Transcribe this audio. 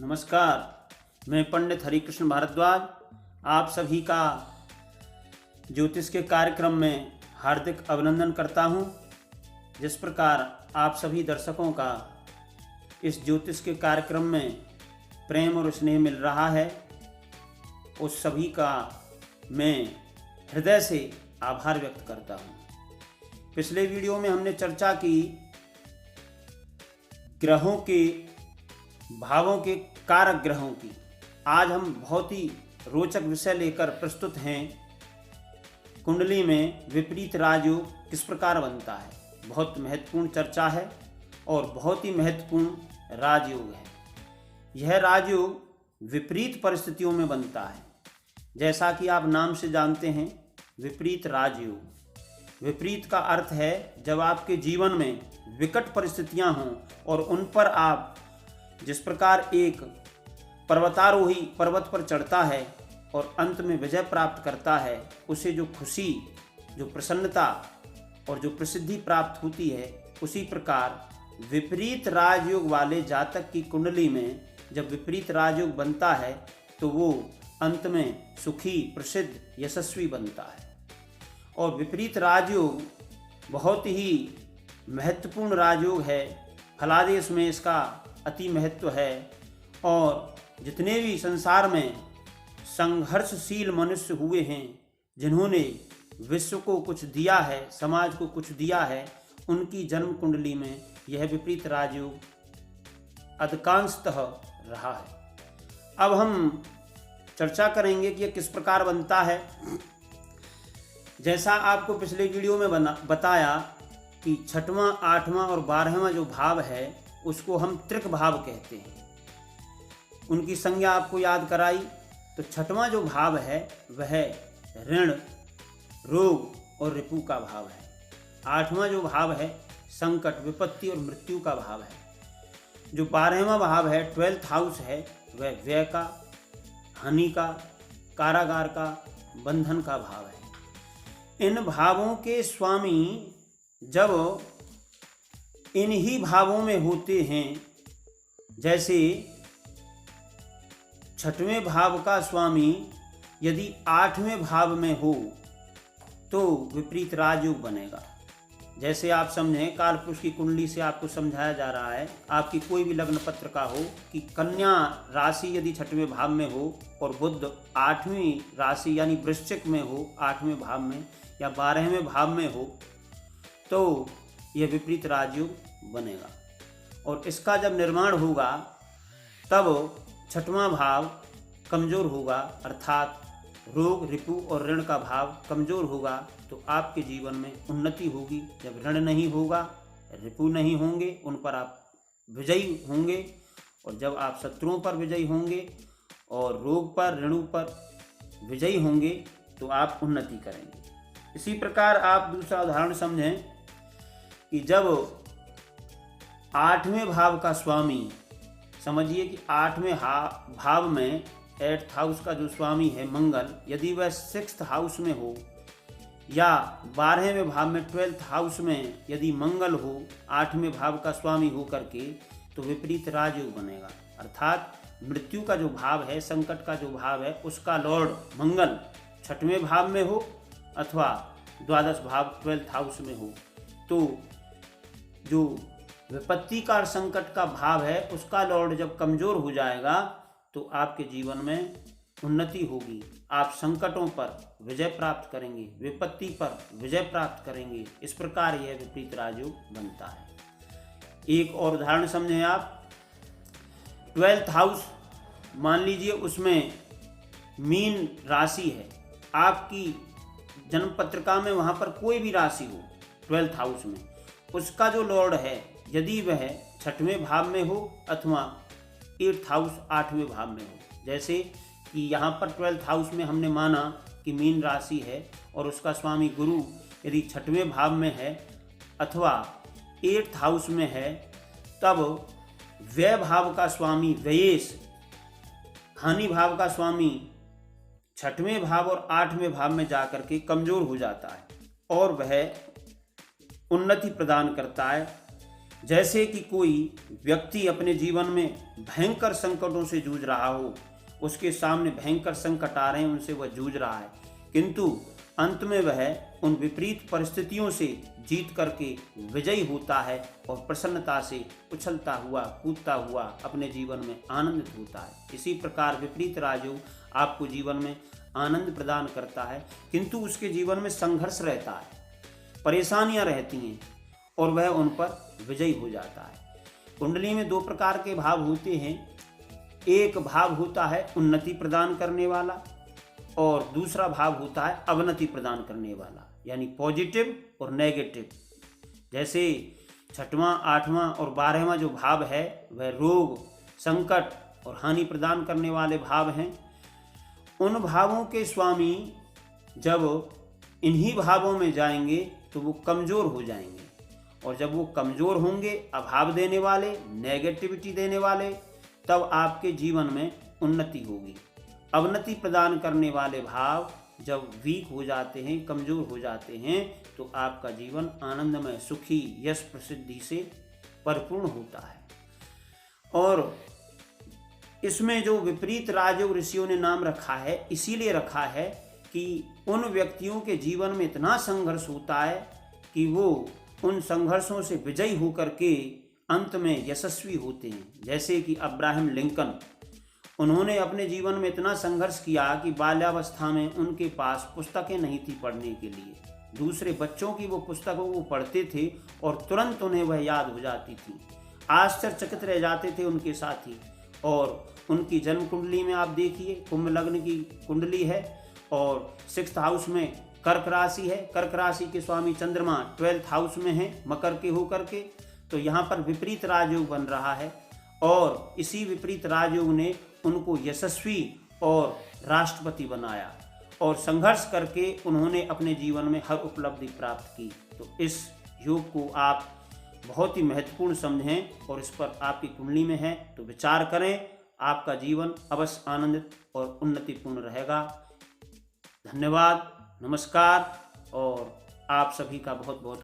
नमस्कार, मैं पंडित हरिकृष्ण भारद्वाज आप सभी का ज्योतिष के कार्यक्रम में हार्दिक अभिनंदन करता हूं। जिस प्रकार आप सभी दर्शकों का इस ज्योतिष के कार्यक्रम में प्रेम और स्नेह मिल रहा है, उस सभी का मैं हृदय से आभार व्यक्त करता हूं। पिछले वीडियो में हमने चर्चा की ग्रहों के भावों के कारक ग्रहों की। आज हम बहुत ही रोचक विषय लेकर प्रस्तुत हैं। कुंडली में विपरीत राजयोग किस प्रकार बनता है, बहुत महत्वपूर्ण चर्चा है और बहुत ही महत्वपूर्ण राजयोग है। यह राजयोग विपरीत परिस्थितियों में बनता है, जैसा कि आप नाम से जानते हैं, विपरीत राजयोग। विपरीत का अर्थ है जब आपके जीवन में विकट परिस्थितियां हों और उन पर आप जिस प्रकार एक पर्वतारोही पर्वत पर चढ़ता है और अंत में विजय प्राप्त करता है, उसे जो खुशी, जो प्रसन्नता और जो प्रसिद्धि प्राप्त होती है, उसी प्रकार विपरीत राजयोग वाले जातक की कुंडली में जब विपरीत राजयोग बनता है तो वो अंत में सुखी, प्रसिद्ध, यशस्वी बनता है। और विपरीत राजयोग बहुत ही महत्वपूर्ण राजयोग है। फलादेश में इसका अति महत्व है और जितने भी संसार में संघर्षशील मनुष्य हुए हैं, जिन्होंने विश्व को कुछ दिया है, समाज को कुछ दिया है, उनकी जन्म कुंडली में यह विपरीत राजयोग अधिकांशतः रहा है। अब हम चर्चा करेंगे कि यह किस प्रकार बनता है। जैसा आपको पिछले वीडियो में बताया कि 6वां, 8वां और 12वां जो भाव है उसको हम त्रिक भाव कहते हैं। उनकी संज्ञा आपको याद कराई तो 6वां जो भाव है वह ऋण, रोग और रिपु का भाव है। 8वां जो भाव है संकट, विपत्ति और मृत्यु का भाव है। जो 12वां भाव है 12th हाउस है वह व्यय का, हानि का, कारागार का, बंधन का भाव है। इन भावों के स्वामी जब इन्हीं भावों में होते हैं, जैसे 6वें भाव का स्वामी यदि 8वें भाव में हो तो विपरीत राजयोग बनेगा। जैसे आप समझें, कालपुरुष की कुंडली से आपको समझाया जा रहा है, आपकी कोई भी लग्न पत्र का हो कि कन्या राशि यदि 6वें भाव में हो और बुध 8वीं राशि यानी वृश्चिक में हो 8वें भाव में या 12वें भाव में हो तो यह विपरीत राजयोग बनेगा। और इसका जब निर्माण होगा तब 6वां भाव कमज़ोर होगा, अर्थात रोग, रिपु और ऋण का भाव कमज़ोर होगा तो आपके जीवन में उन्नति होगी। जब ऋण नहीं होगा, रिपु नहीं होंगे, उन पर आप विजयी होंगे। और जब आप शत्रुओं पर विजयी होंगे और रोग पर, ऋणों पर विजयी होंगे तो आप उन्नति करेंगे। इसी प्रकार आप दूसरा उदाहरण समझें कि जब 8वें भाव का स्वामी, समझिए कि 8वें भाव में 8th हाउस का जो स्वामी है मंगल, यदि वह 6th हाउस में हो या 12वें भाव में 12th हाउस में यदि मंगल हो 8वें भाव का स्वामी हो करके, तो विपरीत राजयोग बनेगा। अर्थात मृत्यु का जो भाव है, संकट का जो भाव है, उसका लॉर्ड मंगल 6वें भाव में हो अथवा द्वादश भाव 12th हाउस में हो तो जो विपत्ति का संकट का भाव है उसका लॉर्ड जब कमज़ोर हो जाएगा तो आपके जीवन में उन्नति होगी। आप संकटों पर विजय प्राप्त करेंगे, विपत्ति पर विजय प्राप्त करेंगे। इस प्रकार यह विपरीत राजयोग बनता है। एक और उदाहरण समझें आप। 12th हाउस मान लीजिए, उसमें मीन राशि है, आपकी जन्म पत्रिका में वहाँ पर कोई भी राशि हो 12th हाउस में, उसका जो लॉर्ड है यदि वह 6वें भाव में हो अथवा 8th हाउस 8वें भाव में हो। जैसे कि यहाँ पर 12th हाउस में हमने माना कि मीन राशि है और उसका स्वामी गुरु यदि 6वें भाव में है अथवा 8th हाउस में है, तब व्यय भाव का स्वामी व्ययेश, हानि भाव का स्वामी 6वें भाव और 8वें भाव में जाकर के कमज़ोर हो जाता है और वह उन्नति प्रदान करता है। जैसे कि कोई व्यक्ति अपने जीवन में भयंकर संकटों से जूझ रहा हो, उसके सामने भयंकर संकट आ रहे हैं, उनसे वह जूझ रहा है, किंतु अंत में वह उन विपरीत परिस्थितियों से जीत करके विजयी होता है और प्रसन्नता से उछलता हुआ कूदता हुआ अपने जीवन में आनंदित होता है। इसी प्रकार विपरीत राजयोग आपको जीवन में आनंद प्रदान करता है, किंतु उसके जीवन में संघर्ष रहता है, परेशानियां रहती हैं और वह उन पर विजयी हो जाता है। कुंडली में 2 प्रकार के भाव होते हैं। एक भाव होता है उन्नति प्रदान करने वाला और दूसरा भाव होता है अवनति प्रदान करने वाला, यानी पॉजिटिव और नेगेटिव। जैसे 6वां, 8वां और 12वां जो भाव है वह रोग, संकट और हानि प्रदान करने वाले भाव हैं। उन भावों के स्वामी जब इन्हीं भावों में जाएंगे तो वो कमज़ोर हो जाएंगे, और जब वो कमज़ोर होंगे, अभाव देने वाले, नेगेटिविटी देने वाले, तब आपके जीवन में उन्नति होगी। अवनति प्रदान करने वाले भाव जब वीक हो जाते हैं, कमज़ोर हो जाते हैं, तो आपका जीवन आनंदमय, सुखी, यश प्रसिद्धि से परिपूर्ण होता है। और इसमें जो विपरीत राजयोग ऋषियों ने नाम रखा है, इसीलिए रखा है कि उन व्यक्तियों के जीवन में इतना संघर्ष होता है कि वो उन संघर्षों से विजयी होकर के अंत में यशस्वी होते हैं। जैसे कि अब्राहम लिंकन, उन्होंने अपने जीवन में इतना संघर्ष किया कि बाल्यावस्था में उनके पास पुस्तकें नहीं थी पढ़ने के लिए। दूसरे बच्चों की वो पुस्तकों को पढ़ते थे और तुरंत उन्हें वह याद हो जाती थी। आश्चर्यचकित रह जाते थे उनके साथी। और उनकी जन्म कुंडली में आप देखिए, कुंभ लग्न की कुंडली है और 6th हाउस में कर्क राशि है। कर्क राशि के स्वामी चंद्रमा 12th हाउस में है मकर के होकर के। तो यहाँ पर विपरीत राजयोग बन रहा है और इसी विपरीत राजयोग ने उनको यशस्वी और राष्ट्रपति बनाया और संघर्ष करके उन्होंने अपने जीवन में हर उपलब्धि प्राप्त की। तो इस योग को आप बहुत ही महत्वपूर्ण समझें और इस पर आपकी कुंडली में है तो विचार करें। आपका जीवन अवश्य आनंदित और उन्नतिपूर्ण रहेगा। धन्यवाद, नमस्कार और आप सभी का बहुत बहुत